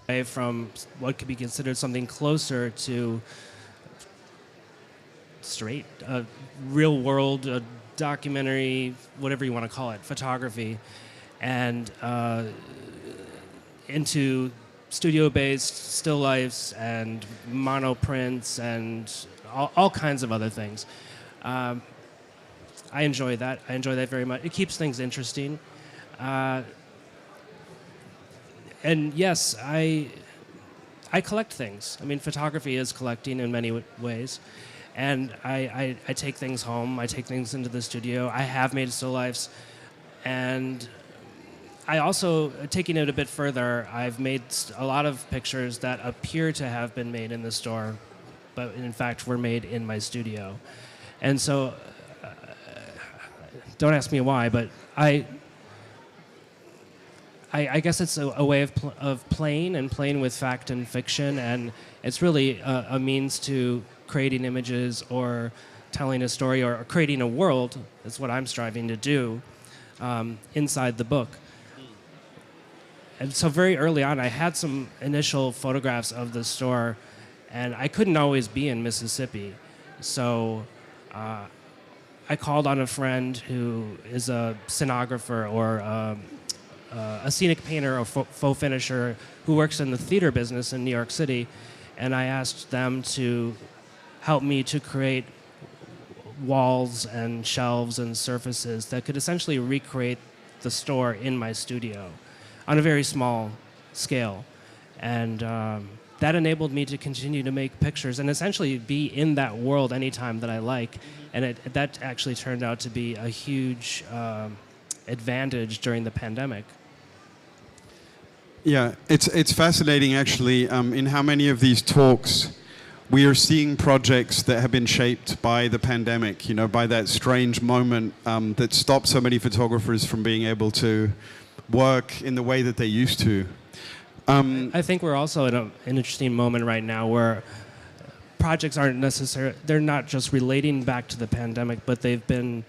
away from what could be considered something closer to straight, real world, documentary, whatever you want to call it, photography, and into studio-based still lifes and monoprints and all kinds of other things. I enjoy that. I enjoy that very much. It keeps things interesting. And yes, I collect things. I mean, photography is collecting in many ways. And I take things home. I take things into the studio. I have made still lifes. And I also, taking it a bit further, I've made a lot of pictures that appear to have been made in the store, but in fact were made in my studio. And so, don't ask me why, but I guess it's a way of playing and playing with fact and fiction, and it's really a means to creating images or telling a story or creating a world. Is what I'm striving to do inside the book. And so very early on, I had some initial photographs of the store, and I couldn't always be in Mississippi. So I called on a friend who is a scenographer or a scenic painter or faux finisher who works in the theater business in New York City, and I asked them to help me to create walls and shelves and surfaces that could essentially recreate the store in my studio on a very small scale. And that enabled me to continue to make pictures and essentially be in that world anytime that I like. And that actually turned out to be a huge advantage during the pandemic. Yeah, it's fascinating actually in how many of these talks we are seeing projects that have been shaped by the pandemic, you know, by that strange moment that stopped so many photographers from being able to work in the way that they used to. I think we're also in an interesting moment right now where projects aren't necessarily, they're not just relating back to the pandemic, but they've been,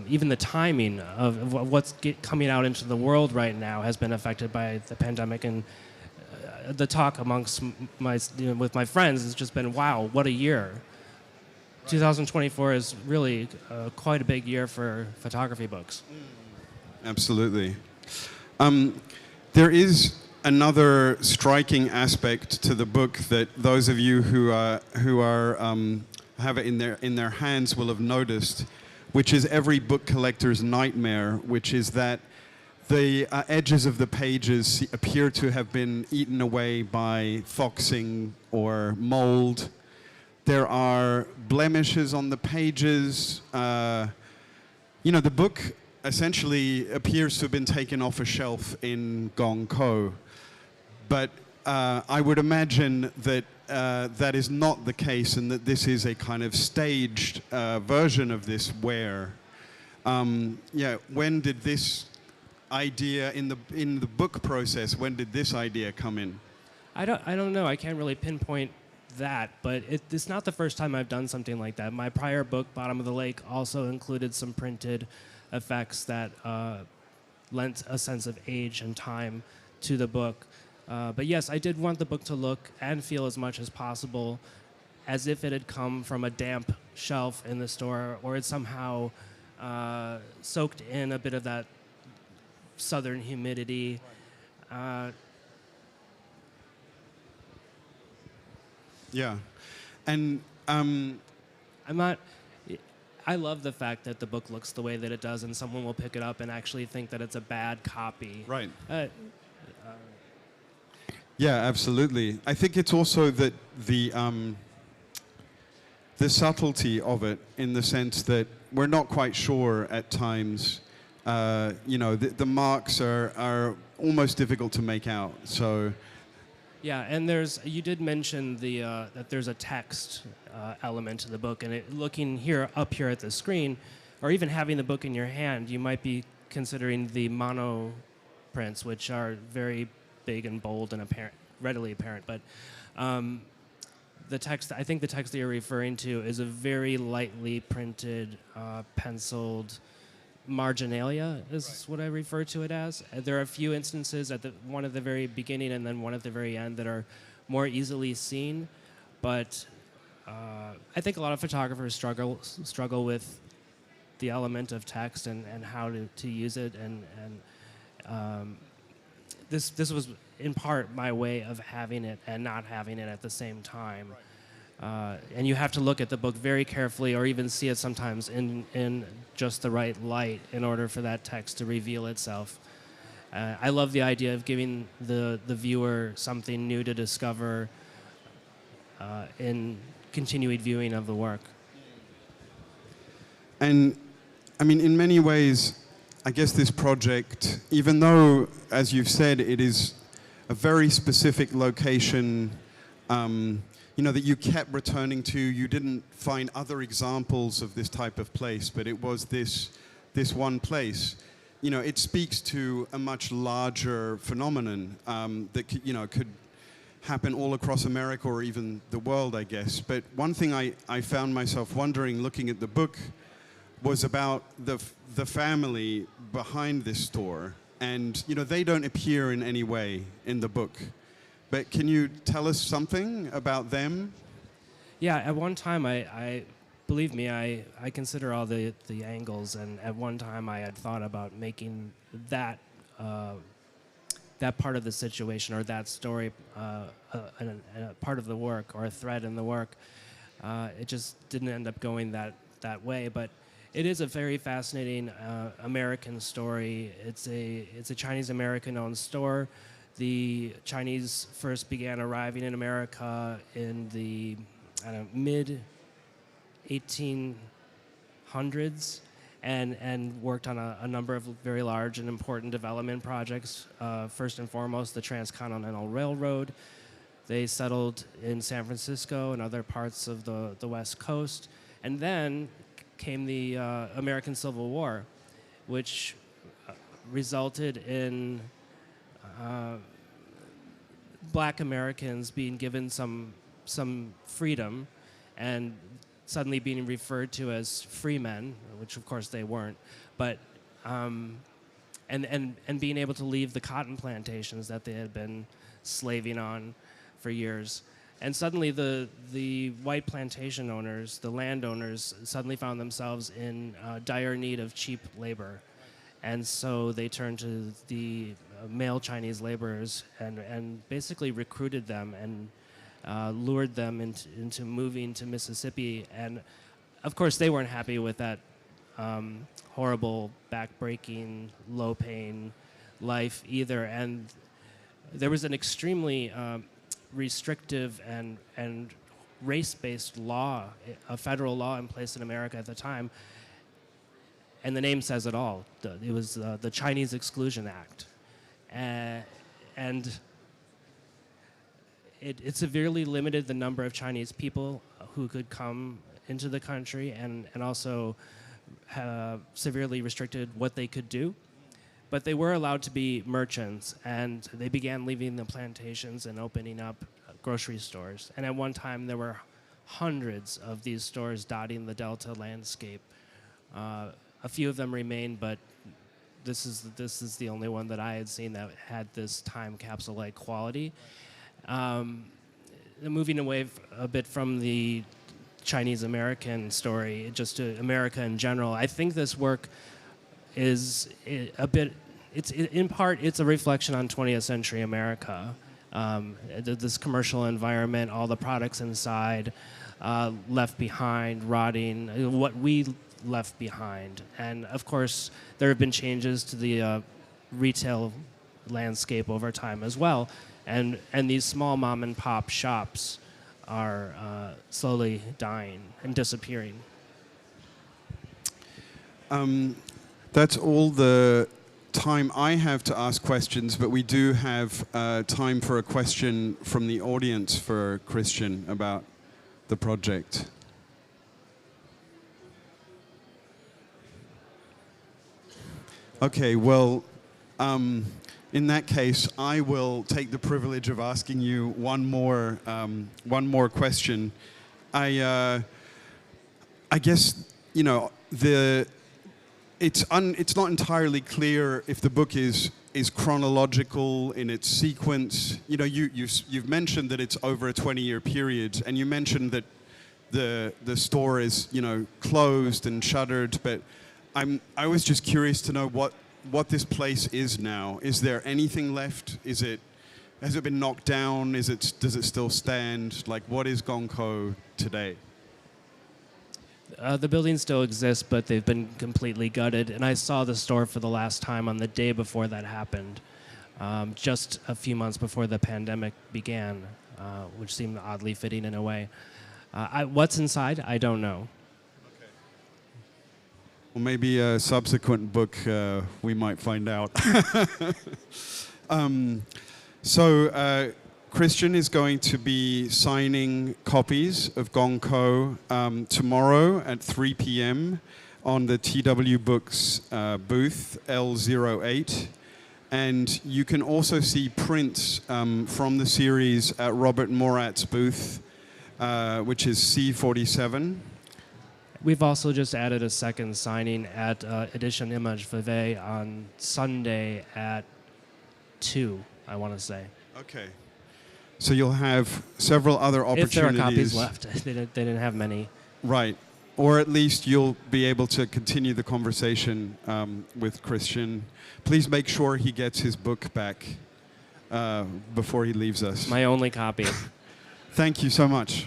even the timing of what's coming out into the world right now has been affected by the pandemic. And the talk amongst with my friends has just been, wow, what a year. 2024 is really quite a big year for photography books. Absolutely. There is another striking aspect to the book that those of you who have it in their hands will have noticed, which is every book collector's nightmare, which is that the edges of the pages appear to have been eaten away by foxing or mold. There are blemishes on the pages. You know, the book essentially appears to have been taken off a shelf in Gongko. But I would imagine that that is not the case, and that this is a kind of staged version of this wear. Yeah, when did this idea in the book process? When did this idea come in? I don't know. I can't really pinpoint that, but it's not the first time I've done something like that. My prior book, Bottom of the Lake, also included some printed effects that lent a sense of age and time to the book. But yes, I did want the book to look and feel as much as possible as if it had come from a damp shelf in the store, or it somehow soaked in a bit of that southern humidity. Yeah, and I'm not. I love the fact that the book looks the way that it does, and someone will pick it up and actually think that it's a bad copy. Right. Yeah, absolutely. I think it's also that the subtlety of it, in the sense that we're not quite sure at times. You know, the marks are almost difficult to make out. So. Yeah, and you did mention that there's a text element to the book, and looking up here at the screen, or even having the book in your hand, you might be considering the mono prints, which are very big and bold and readily apparent. But the text, I think the text that you're referring to is a very lightly printed, penciled marginalia is what I refer to it as. There are a few instances at one at the very beginning and then one at the very end that are more easily seen, but I think a lot of photographers struggle with the element of text and how to use it, and this was in part my way of having it and not having it at the same time. And you have to look at the book very carefully, or even see it sometimes in just the right light in order for that text to reveal itself. I love the idea of giving the viewer something new to discover in continued viewing of the work. And I mean, in many ways, I guess this project, even though, as you've said, it is a very specific location, that you kept returning to, you didn't find other examples of this type of place, but it was this one place. It speaks to a much larger phenomenon that could happen all across America or even the world, I guess. But one thing I found myself wondering, looking at the book, was about the family behind this store. And they don't appear in any way in the book. But can you tell us something about them? Yeah, at one time, I believe me, I consider all the angles, and at one time I had thought about making that part of the situation, or that story a part of the work, or a thread in the work. It just didn't end up going that way, but it is a very fascinating American story. It's a Chinese-American-owned store. The Chinese first began arriving in America in the mid-1800s and worked on a number of very large and important development projects. First and foremost, the Transcontinental Railroad. They settled in San Francisco and other parts of the West Coast. And then came the American Civil War, which resulted in Black Americans being given some freedom and suddenly being referred to as free men, which of course they weren't, but and being able to leave the cotton plantations that they had been slaving on for years. And suddenly the white plantation owners, the landowners, suddenly found themselves in dire need of cheap labor. And so they turned to the male Chinese laborers and basically recruited them and lured them into moving to Mississippi. And of course they weren't happy with that horrible, backbreaking, low-paying life either. And there was an extremely restrictive and race-based law, a federal law in place in America at the time, and the name says it all. It was the Chinese Exclusion Act, and it severely limited the number of Chinese people who could come into the country, and also severely restricted what they could do. But they were allowed to be merchants, and they began leaving the plantations and opening up grocery stores. And at one time, there were hundreds of these stores dotting the Delta landscape. A few of them remain, but this is the only one that I had seen that had this time capsule-like quality. Moving away a bit from the Chinese-American story, just to America in general, I think this work is a bit, in part, it's a reflection on 20th century America. This commercial environment, all the products inside, left behind, rotting, what we left behind. And of course, there have been changes to the retail landscape over time as well. And these small mom and pop shops are slowly dying and disappearing. That's all the time I have to ask questions, but we do have time for a question from the audience for Christian about the project. Okay, well, in that case, I will take the privilege of asking you one more question. I guess, it's not entirely clear if the book is chronological in its sequence. You know, you've mentioned that it's over a 20-year period, and you mentioned that the store is, you know, closed and shuttered. But I was just curious to know what this place is now. Is there anything left? Has it been knocked down? Does it still stand? Like, what is Gonko today? The buildings still exist, but they've been completely gutted. And I saw the store for the last time on the day before that happened, just a few months before the pandemic began, which seemed oddly fitting in a way. What's inside, I don't know. Okay. Well, maybe a subsequent book we might find out. So Christian is going to be signing copies of Gonko tomorrow at 3 p.m. on the TBW Books booth L08. And you can also see prints from the series at Robert Morat's booth, which is C47. We've also just added a second signing at Edition Image Vevey on Sunday at 2, I want to say. Okay. So you'll have several other opportunities. If there are copies left. They didn't have many. Right. Or at least you'll be able to continue the conversation with Christian. Please make sure he gets his book back before he leaves us. My only copy. Thank you so much.